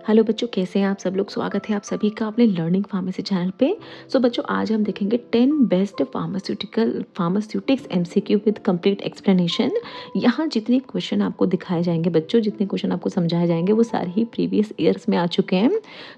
Hello बच्चों, कैसे हैं आप सब लोग। स्वागत है आप सभी का अपने लर्निंग फार्मेसी चैनल पे। बच्चों, आज हम देखेंगे 10 best pharmaceutics MCQ with complete explanation. यहाँ जितने क्वेश्चन आपको दिखाए जाएंगे बच्चों, जितने क्वेश्चन आपको समझाए जाएंगे वो सारे ही प्रीवियस ईयर्स में आ चुके हैं।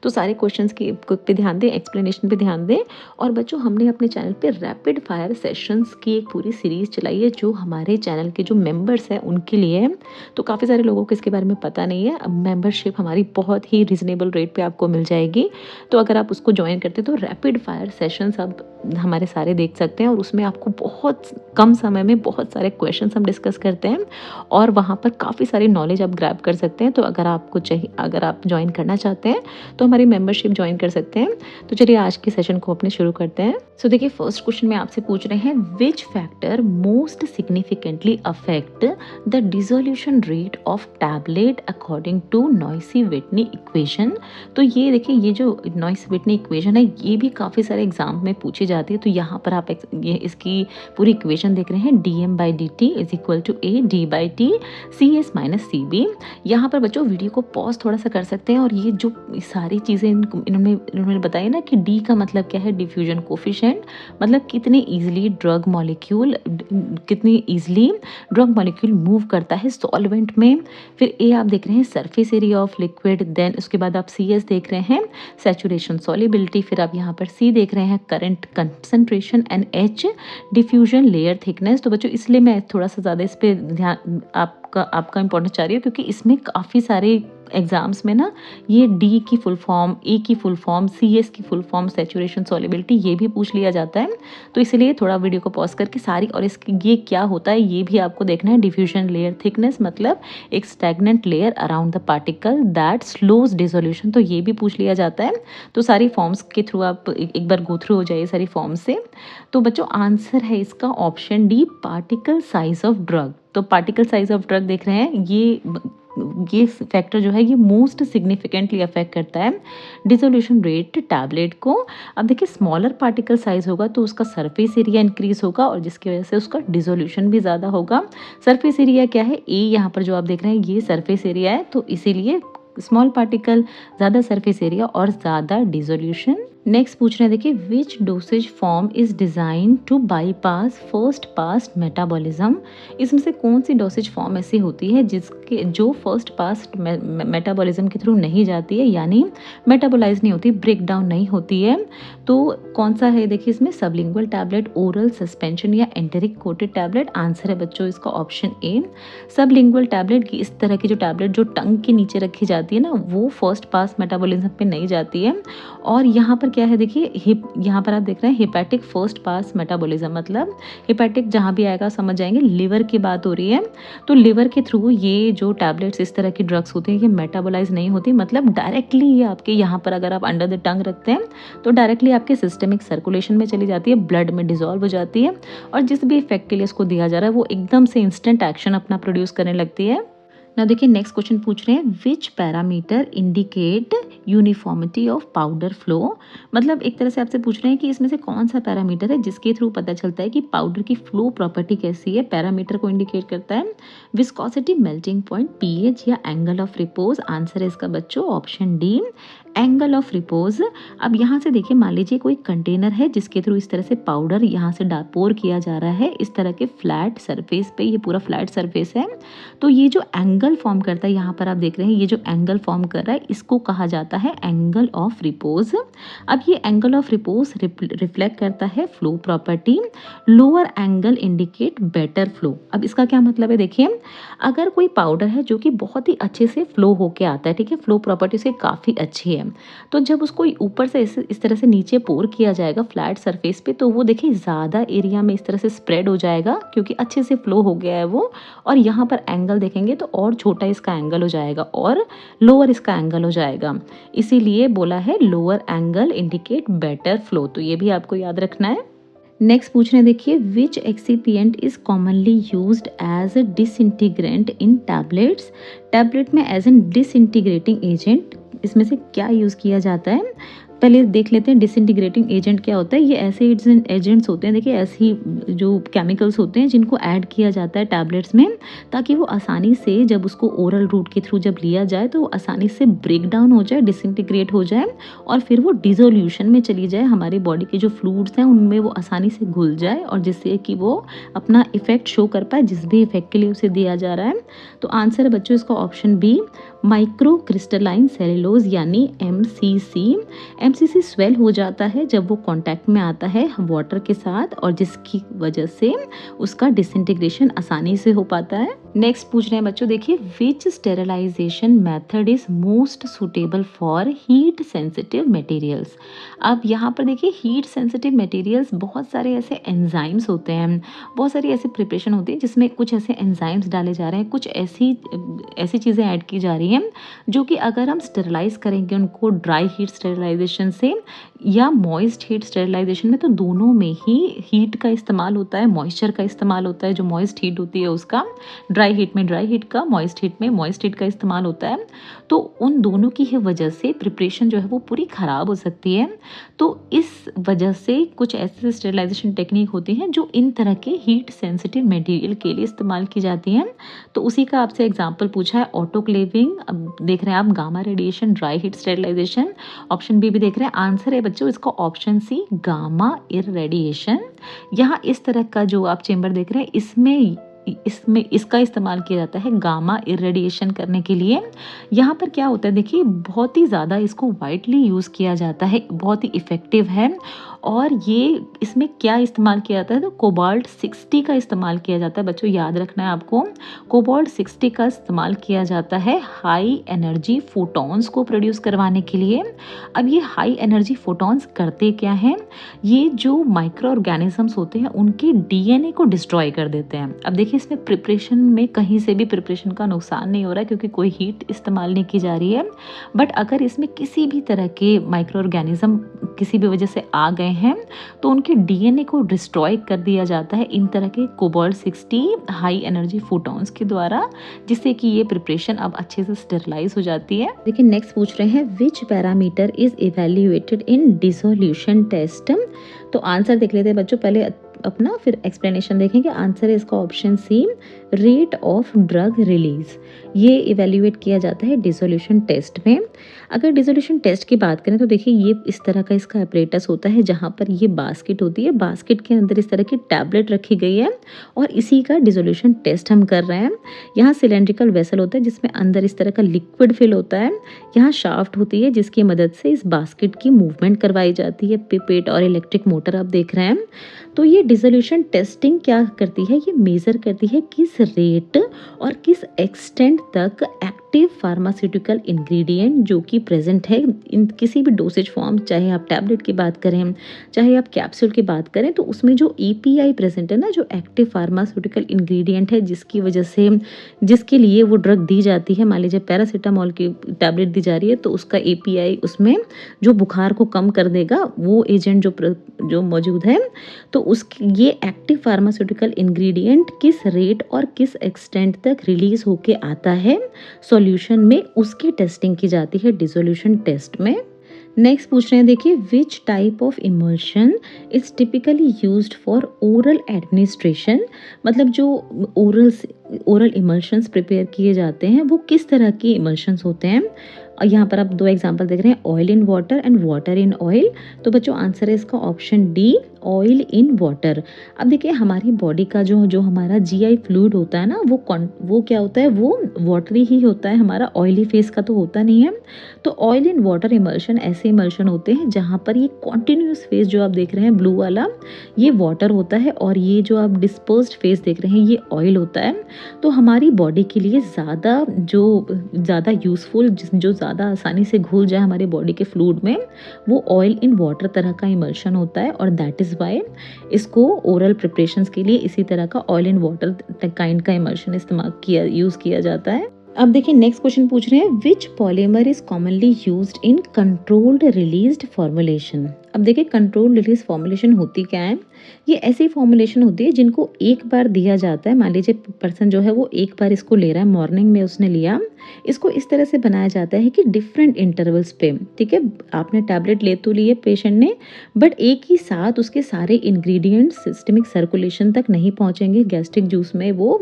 तो सारे क्वेश्चन पे ध्यान दें, एक्सप्लेनेशन पे ध्यान दें। और बच्चों, हमने अपने चैनल पे रैपिड फायर सेशंस की एक पूरी सीरीज चलाई है जो हमारे चैनल के जो मेंबर्स हैं उनके लिए है। तो काफ़ी सारे लोगों को इसके बारे में पता नहीं है। मेंबरशिप हमारी बहुत ही रिजनेबल रेट पे आपको मिल जाएगी। तो अगर आप उसको ज्वाइन करते हैं तो रैपिड फायर सेशंस आप हमारे सारे देख सकते हैं और उसमें आपको बहुत कम समय में बहुत सारे क्वेश्चंस हम डिस्कस करते हैं और वहाँ पर काफ़ी सारी नॉलेज आप ग्रैब कर सकते हैं। तो अगर आपको चाहिए, अगर आप ज्वाइन करना चाहते हैं तो हमारी मेंबरशिप ज्वाइन कर सकते हैं। तो चलिए आज के सेशन को अपने शुरू करते हैं। देखिए, फर्स्ट क्वेश्चन में आपसे पूछ रहे हैं, which factor most significantly affect the dissolution rate of tablet according to Noyes Whitney equation. तो ये देखिए, ये जो नॉइसी-व्हिटनी इक्वेशन है ये भी काफ़ी सारे एग्जाम में पूछी जाती है। तो यहाँ पर आप ये इसकी पूरी इक्वेशन देख रहे हैं, dm/dt is equal to a d/t cs - cb। यहाँ पर बच्चों वीडियो को पॉज थोड़ा सा कर सकते हैं और ये जो सारी चीज़ें इन्होंने बताई ना कि d का मतलब क्या है, डिफ्यूजन कोफिशिएंट, मतलब कितनी ईजिली ड्रग मॉलिक्यूल मूव करता है सॉल्वेंट में। फिर ए आप देख रहे हैं surface area of liquid, then उसके बाद आप CS देख रहे हैं सैचुरेशन सॉल्युबिलिटी, फिर आप यहाँ पर C देख रहे हैं current concentration and H diffusion layer thickness. तो बच्चों इसलिए मैं थोड़ा सा ज़्यादा इस पर ध्यान आपका इंपॉर्टेंस चाह रही हूँ क्योंकि इसमें काफ़ी सारे एग्जाम्स में ना ये D की फुल फॉर्म, A की फुल फॉर्म, CS की फुल फॉर्म, सैचुरेशन सॉल्युबिलिटी ये भी पूछ लिया जाता है। तो इसलिए थोड़ा वीडियो को पॉज करके सारी, और इसकी ये क्या होता है ये भी आपको देखना है। डिफ्यूजन लेयर थिकनेस मतलब एक stagnant layer around the particle that slows dissolution, तो ये भी पूछ लिया जाता है। तो सारी फॉर्म्स के थ्रू आप एक बार गो थ्रू हो जाइए सारी फॉर्म से। तो बच्चों आंसर है इसका option D, particle size of drug. तो पार्टिकल साइज ऑफ ड्रग देख रहे हैं, ये फैक्टर जो है ये मोस्ट सिग्निफिकेंटली अफेक्ट करता है डिसोल्यूशन रेट टैबलेट को। अब देखिए, स्मॉलर पार्टिकल साइज होगा तो उसका सरफेस एरिया इंक्रीज होगा और जिसकी वजह से उसका डिसोल्यूशन भी ज़्यादा होगा। सरफेस एरिया क्या है, ए यहाँ पर जो आप देख रहे हैं ये सरफेस एरिया है, तो इसीलिए स्मॉल पार्टिकल, ज़्यादा सरफेस एरिया और ज़्यादा डिसोल्यूशन। नेक्स्ट पूछ रहे हैं, देखिए, which dosage form is design to bypass first pass metabolism. इसमें से कौन सी डोसेज फॉर्म ऐसी होती है जो फर्स्ट पास मेटाबॉलिज्म के थ्रू नहीं जाती है, यानी मेटाबोलाइज नहीं होती, ब्रेक डाउन नहीं होती है। तो कौन सा है, देखिए इसमें सबलिंगुअल टैबलेट, ओरल सस्पेंशन या एंटेरिक कोटेड टैबलेट। आंसर है बच्चों इसका ऑप्शन ए, सबलिंगुअल टैबलेट की। इस तरह की जो टैबलेट जो टंग के नीचे रखी जाती है ना, वो फर्स्ट पास मेटाबॉलिज्म पे नहीं जाती है। और यहाँ पर क्या है, देखिए यहाँ पर आप देख रहे हैं हेपेटिक फर्स्ट पास मेटाबॉलिज्म, मतलब हेपेटिक जहाँ भी आएगा समझ जाएंगे लिवर की बात हो रही है। तो लिवर के थ्रू ये जो टैबलेट्स, इस तरह की ड्रग्स होती हैं, ये मेटाबोलाइज नहीं होती, मतलब डायरेक्टली ये आपके यहाँ पर अगर आप अंडर द टंग रखते हैं तो डायरेक्टली आपके सिस्टमिक सर्कुलेशन में चली जाती है, ब्लड में डिजोल्व हो जाती है और जिस भी इफेक्ट के लिए इसको दिया जा रहा है वो एकदम से इंस्टेंट एक्शन अपना प्रोड्यूस करने लगती है। ना देखिए, नेक्स्ट क्वेश्चन पूछ रहे हैं, which parameter indicate uniformity of powder flow. मतलब एक तरह से आपसे पूछ रहे हैं कि इसमें से कौन सा पैरामीटर है जिसके थ्रू पता चलता है कि पाउडर की फ्लो प्रॉपर्टी कैसी है। पैरामीटर को इंडिकेट करता है विस्कोसिटी, मेल्टिंग पॉइंट, pH या एंगल ऑफ रिपोज। आंसर है इसका बच्चों option D, angle of repose. अब यहाँ से देखिए, मान लीजिए कोई कंटेनर है जिसके थ्रू इस तरह से पाउडर यहाँ से पोर किया जा रहा है इस तरह के फ्लैट सरफेस पे, ये पूरा फ्लैट सरफेस है। तो ये जो एंगल फॉर्म करता है, यहाँ पर आप देख रहे हैं ये जो एंगल फॉर्म कर रहा है इसको कहा जाता है एंगल ऑफ रिपोज। अब ये एंगल ऑफ रिपोज रिफ्लेक्ट करता है flow property. Lower angle indicate better flow. अब इसका क्या मतलब है, देखिए अगर कोई पाउडर है जो कि बहुत ही अच्छे से फ्लो होके आता है, ठीक है, फ्लो प्रॉपर्टी से काफ़ी अच्छी है, तो जब उसको ऊपर से इस तरह से नीचे पोर किया जाएगा फ्लैट सरफेस पे, तो वो देखिए ज़्यादा एरिया में इस तरह से स्प्रेड हो जाएगा क्योंकि अच्छे से फ्लो हो गया है वो। और यहाँ पर एंगल देखेंगे तो और छोटा इसका एंगल हो जाएगा और लोअर इसका एंगल हो जाएगा, इसीलिए बोला है lower angle indicate better flow. तो ये भी आपको याद रखना है। नेक्स्ट पूछ रहे हैं, देखिए, which excipient is commonly used as a disintegrant in tablets. Tablet में एज एन डिसइंटीग्रेटिंग एजेंट इसमें से क्या यूज़ किया जाता है। पहले देख लेते हैं डिसइंटीग्रेटिंग एजेंट क्या होता है। ये ऐसे एजेंट्स होते हैं, देखिए ऐसी जो केमिकल्स होते हैं जिनको ऐड किया जाता है टैबलेट्स में, ताकि वो आसानी से जब उसको ओरल रूट के थ्रू जब लिया जाए तो वो आसानी से ब्रेक डाउन हो जाए, डिसइंटीग्रेट हो जाए और फिर वो डिसोल्यूशन में चली जाए, हमारी बॉडी के जो फ्लूइड्स हैं उनमें वो आसानी से घुल जाए और जिससे कि वो अपना इफेक्ट शो कर पाए जिस भी इफेक्ट के लिए उसे दिया जा रहा है। तो आंसर है बच्चों इसका option B, micro crystalline cellulose यानी MCC। MCC स्वेल हो जाता है जब वो कांटेक्ट में आता है वाटर के साथ और जिसकी वजह से उसका डिसइंटीग्रेशन आसानी से हो पाता है। नेक्स्ट पूछ रहे हैं बच्चों, देखिए which sterilization method is most suitable for heat sensitive materials. अब यहाँ पर देखिए हीट सेंसिटिव मटेरियल्स, बहुत सारे ऐसे एंजाइम्स होते हैं, बहुत सारी ऐसी प्रिपरेशन होती है जिसमें कुछ ऐसे एंजाइम्स डाले जा रहे हैं, कुछ ऐसी चीज़ें ऐड की जा रही हैं जो कि अगर हम स्टेरिलाइज करेंगे उनको ड्राई हीट स्टेरिलाइजेशन से या मॉइस्ट हीट स्टेरिलाइजेशन में, तो दोनों में ही हीट का इस्तेमाल होता है, मॉइस्चर का इस्तेमाल होता है। जो मॉइस्ट हीट होती है उसका ड्राई हीट में ड्राई हीट का, मॉइस्ट हीट में मॉइस्ट हीट का इस्तेमाल होता है। तो उन दोनों की ही वजह से प्रिपरेशन जो है वो पूरी ख़राब हो सकती है। तो इस वजह से कुछ ऐसे स्टेरिलाइजेशन टेक्निक होती हैं जो इन तरह के हीट सेंसिटिव मटेरियल के लिए इस्तेमाल की जाती हैं। तो उसी का आपसे एग्जांपल पूछा है ऑटोक्लेविंग, अब देख रहे हैं आप gamma radiation, dry heat sterilisation. Option B भी देख रहे हैं, आंसर है बच्चों इसका ऑप्शन सी, गामा इररेडिएशन। यहाँ इस तरह का जो आप चेंबर देख रहे हैं इसमें इसका इस्तेमाल किया जाता है गामा इरेडिएशन करने के लिए। यहाँ पर क्या होता है देखिए, बहुत ही ज़्यादा इसको वाइडली यूज़ किया जाता है, बहुत ही इफ़ेक्टिव है। और ये इसमें क्या इस्तेमाल किया जाता है, तो कोबाल्ट 60 का इस्तेमाल किया जाता है। बच्चों याद रखना है आपको, कोबाल्ट 60 का इस्तेमाल किया जाता है हाई एनर्जी फोटॉन्स को प्रोड्यूस करवाने के लिए। अब ये हाई एनर्जी फोटॉन्स करते क्या हैं, ये जो माइक्रो ऑर्गेनिजम्स होते हैं उनके DNA को डिस्ट्रॉय कर देते हैं। अब देखिए इसमें प्रिपरेशन में कहीं से भी प्रिपरेशन का नुकसान नहीं हो रहा है क्योंकि कोई हीट इस्तेमाल नहीं की जा रही है। बट अगर इसमें किसी भी तरह के माइक्रो ऑर्गेनिज्म किसी भी वजह से आ गए हैं तो उनके DNA को डिस्ट्रॉय कर दिया जाता है इन तरह के कोबाल्ट 60 हाई एनर्जी फोटॉन्स के द्वारा, जिससे कि ये प्रिपरेशन अब अच्छे से स्टेरिलाइज हो जाती है। लेकिन नेक्स्ट पूछ रहे हैं, which parameter is evaluated in dissolution test. तो आंसर देख लेते हैं बच्चों, पहले अपना फिर एक्सप्लेनेशन देखेंगे। आंसर है इसका option C, rate of drug release. ये इवेल्युएट किया जाता है डिसोल्यूशन टेस्ट में। अगर डिसोल्यूशन टेस्ट की बात करें तो देखिए ये इस तरह का इसका अपरेटस होता है जहाँ पर ये बास्केट होती है, बास्केट के अंदर इस तरह की टैबलेट रखी गई है और इसी का डिसोल्यूशन टेस्ट हम कर रहे हैं। यहाँ सिलेंड्रिकल वेसल होता है जिसमें अंदर इस तरह का लिक्विड फिल होता है। यहाँ शाफ्ट होती है जिसकी मदद से इस बास्केट की मूवमेंट करवाई जाती है, पिपेट और इलेक्ट्रिक मोटर आप देख रहे हैं। तो ये डिसोल्यूशन टेस्टिंग क्या करती है, ये मेज़र करती है किस रेट और किस एक्सटेंट तक एक्टिव फार्मास्यूटिकल इंग्रेडिएंट जो कि प्रेजेंट है इन किसी भी डोसेज फॉर्म, चाहे आप टैबलेट की बात करें चाहे आप कैप्सूल की बात करें, तो उसमें जो API प्रेजेंट है ना, जो एक्टिव फार्मास्यूटिकल इंग्रेडिएंट है जिसकी वजह से जिसके लिए वो ड्रग दी जाती है, मान लीजिए पैरासीटामोल की टैबलेट दी जा रही है तो उसका API उसमें जो बुखार को कम कर देगा वो एजेंट जो मौजूद है, तो उसकी ये एक्टिव फार्मास्यूटिकल इंग्रेडिएंट किस रेट और किस एक्सटेंट तक रिलीज होके आता है सॉल्यूशन में, उसकी टेस्टिंग की जाती है डिसोल्यूशन टेस्ट में। नेक्स्ट पूछ रहे हैं देखिए, which type of emulsion is typically used for oral administration. मतलब जो ओरल इमल्शंस प्रिपेयर किए जाते हैं वो किस तरह की इमल्शंस होते हैं। यहाँ पर आप दो एग्जांपल देख रहे हैं, oil in water and water in oil. तो बच्चों आंसर है इसका option D, oil in water. अब देखिए हमारी बॉडी का जो हमारा GI फ्लूइड होता है ना, वो क्या होता है, वो वाटरी ही होता है, हमारा ऑयली फेस का तो होता नहीं है। तो ऑयल इन वाटर इमल्शन ऐसे इमल्शन होते हैं जहाँ पर ये कॉन्टिन्यूस फेस जो आप देख रहे हैं ब्लू वाला, ये वाटर होता है और ये जो आप डिस्पर्स्ड फेस देख रहे हैं ये ऑयल होता है। तो हमारी बॉडी के लिए ज़्यादा यूज़फुल, जो ज़्यादा आसानी से घुल जाए हमारी बॉडी के फ्लूइड में, वो ऑयल इन वाटर तरह का इमल्शन होता है और दैट इज़ वाई इसको ओरल प्रिपरेशंस के लिए इसी तरह का ऑयल इन वाटर काइंड का इमल्शन यूज़ किया जाता है। अब देखिए नेक्स्ट क्वेश्चन पूछ रहे हैं, which polymer is commonly used in controlled released formulation. अब देखिए कंट्रोल रिलीज फॉर्मुलेशन होती क्या है, ये ऐसी फॉर्मुलेशन होती है जिनको एक बार दिया जाता है। मान लीजिए पर्सन जो है वो एक बार इसको ले रहा है, मॉर्निंग में उसने लिया, इसको इस तरह से बनाया जाता है कि डिफरेंट इंटरवल्स पे, ठीक है, आपने टैबलेट ले तो लिए पेशेंट ने, बट एक ही साथ उसके सारे इंग्रेडिएंट्स सिस्टमिक सर्कुलेशन तक नहीं पहुंचेंगे, गैस्ट्रिक जूस में वो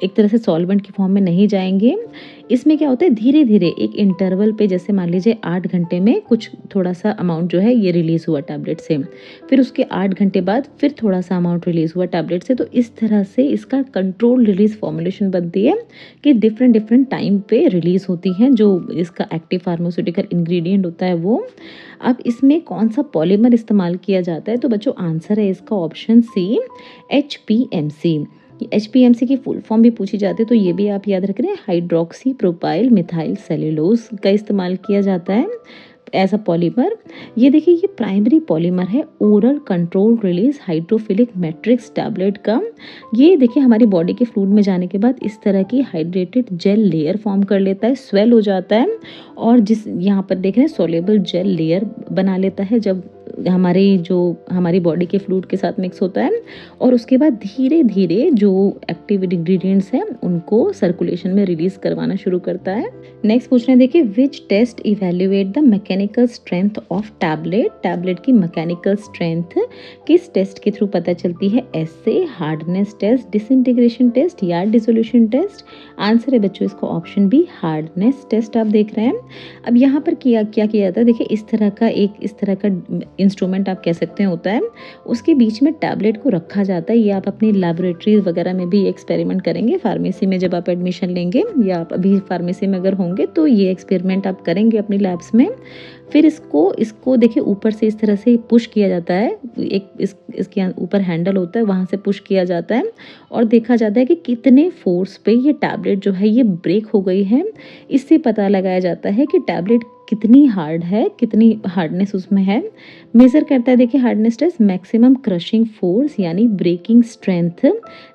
एक तरह से सॉल्वेंट की फॉर्म में नहीं जाएंगे। इसमें क्या होता है, धीरे धीरे एक इंटरवल पे, जैसे मान लीजिए 8 घंटे में कुछ थोड़ा सा अमाउंट जो है ये रिलीज हुआ टैबलेट से, फिर उसके 8 घंटे बाद फिर थोड़ा सा अमाउंट रिलीज हुआ टैबलेट से। तो इस तरह से इसका कंट्रोल रिलीज फॉर्मुलेशन बनती है कि डिफरेंट डिफरेंट टाइम पे रिलीज होती हैं जो इसका एक्टिव फार्मास्यूटिकल इंग्रेडिएंट होता है वो। अब इसमें कौन सा पॉलीमर इस्तेमाल किया जाता है, तो बच्चों आंसर है इसका ऑप्शन सी, HPMC। HPMC की फुल फॉर्म भी पूछी जाती है तो ये भी आप याद रख रहे हैं, हाइड्रोक्सी प्रोपाइल मिथाइल सेल्यूलोज का इस्तेमाल किया जाता है एज अ पॉलीमर। ये देखिए ये प्राइमरी पॉलीमर है oral control release hydrophilic matrix tablet का। ये देखिए हमारी बॉडी के फ्लूइड में जाने के बाद इस तरह की हाइड्रेटेड जेल लेयर फॉर्म कर लेता है, स्वेल हो जाता है, और जिस यहाँ पर देख रहे हैं सोलेबल जेल लेयर बना लेता है जब हमारी बॉडी के फ्लूइड के साथ मिक्स होता है, और उसके बाद धीरे धीरे जो एक्टिव इंग्रेडिएंट्स हैं उनको सर्कुलेशन में रिलीज करवाना शुरू करता है। नेक्स्ट पूछ रहे हैं, देखिए which test evaluate the mechanical strength of tablet. Tablet की मैकेनिकल स्ट्रेंथ किस टेस्ट के थ्रू पता चलती है, एसए, हार्डनेस टेस्ट, डिसइंटीग्रेशन टेस्ट या डिसोल्यूशन टेस्ट। आंसर है बच्चों इसका ऑप्शन बी, हार्डनेस टेस्ट आप देख रहे हैं। अब यहाँ पर क्या किया जाता है, देखिए इस तरह का इंस्ट्रूमेंट आप कह सकते हैं होता है, उसके बीच में टैबलेट को रखा जाता है। ये आप अपनी लैबोरेटरीज वगैरह में भी एक्सपेरिमेंट करेंगे, फार्मेसी में जब आप एडमिशन लेंगे या आप अभी फार्मेसी में अगर होंगे तो ये एक्सपेरिमेंट आप करेंगे अपनी लैब्स में। फिर इसको देखिए ऊपर से इस तरह से पुश किया जाता है, इसके ऊपर हैंडल होता है, वहाँ से पुश किया जाता है और देखा जाता है कि कितने फोर्स पे ये टैबलेट जो है ये ब्रेक हो गई है। इससे पता लगाया जाता है कि टैबलेट कितनी हार्ड है, कितनी हार्डनेस उसमें है। मेजर करता है देखिए hardness test maximum crushing force यानी breaking strength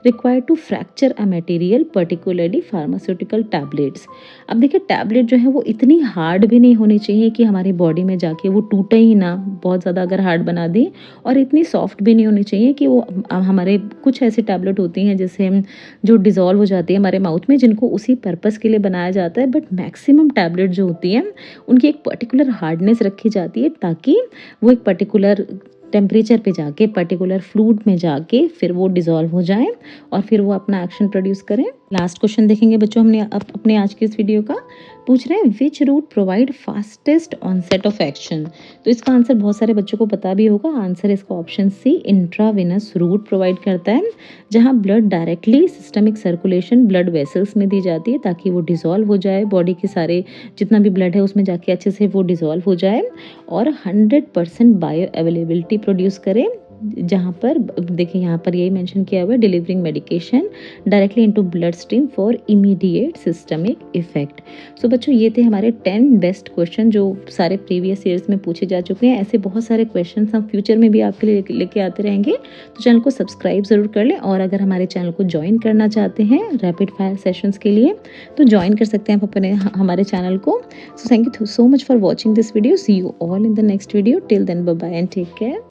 required to fracture a material particularly pharmaceutical tablets. अब देखिए टैबलेट जो है वो इतनी हार्ड भी नहीं होनी चाहिए कि हमारी बॉडी में जाके वो टूटे ही ना, बहुत ज़्यादा अगर हार्ड बना दी, और इतनी सॉफ्ट भी नहीं होनी चाहिए कि वो हमारे कुछ ऐसी टैबलेट होती हैं जैसे जो डिज़ोल्व हो जाती है हमारे माउथ में, जिनको उसी पर्पज़ के लिए बनाया जाता है, बट मैक्सिमम टैबलेट जो होती हैं उनकी एक पर्टिकुलर हार्डनेस रखी जाती है ताकि वो एक पर्टिकुलर टेम्परेचर पे जाके, पर्टिकुलर फ्लूइड में जाके फिर वो डिज़ोल्व हो जाए और फिर वो अपना एक्शन प्रोड्यूस करें। लास्ट क्वेश्चन देखेंगे बच्चों हमने अपने आज के इस वीडियो का। पूछ रहे हैं which route provide fastest onset of action. तो इसका आंसर बहुत सारे बच्चों को पता भी होगा, आंसर इसका option C, intravenous route provide करता है, जहाँ blood directly systemic circulation blood vessels में दी जाती है ताकि वो डिज़ोल्व हो जाए, बॉडी के सारे जितना भी ब्लड है उसमें जाके अच्छे से वो डिज़ोल्व हो जाए और 100% बायो अवेलेबिलिटी प्रोड्यूस करे। जहाँ पर देखिए यहाँ पर यही मेंशन किया हुआ है, delivering medication directly into blood stream for immediate systemic effect. So बच्चों ये थे हमारे 10 बेस्ट क्वेश्चन जो सारे प्रीवियस ईयर्स में पूछे जा चुके हैं। ऐसे बहुत सारे क्वेश्चन हम फ्यूचर में भी आपके लिए लेके आते रहेंगे, तो चैनल को सब्सक्राइब ज़रूर कर लें। और अगर हमारे चैनल को ज्वाइन करना चाहते हैं रैपिड फायर सेशंस के लिए तो ज्वाइन कर सकते हैं आप अपने हमारे चैनल को। So thank you so much for watching this video. See you all in the next video. Till then bye bye and take care.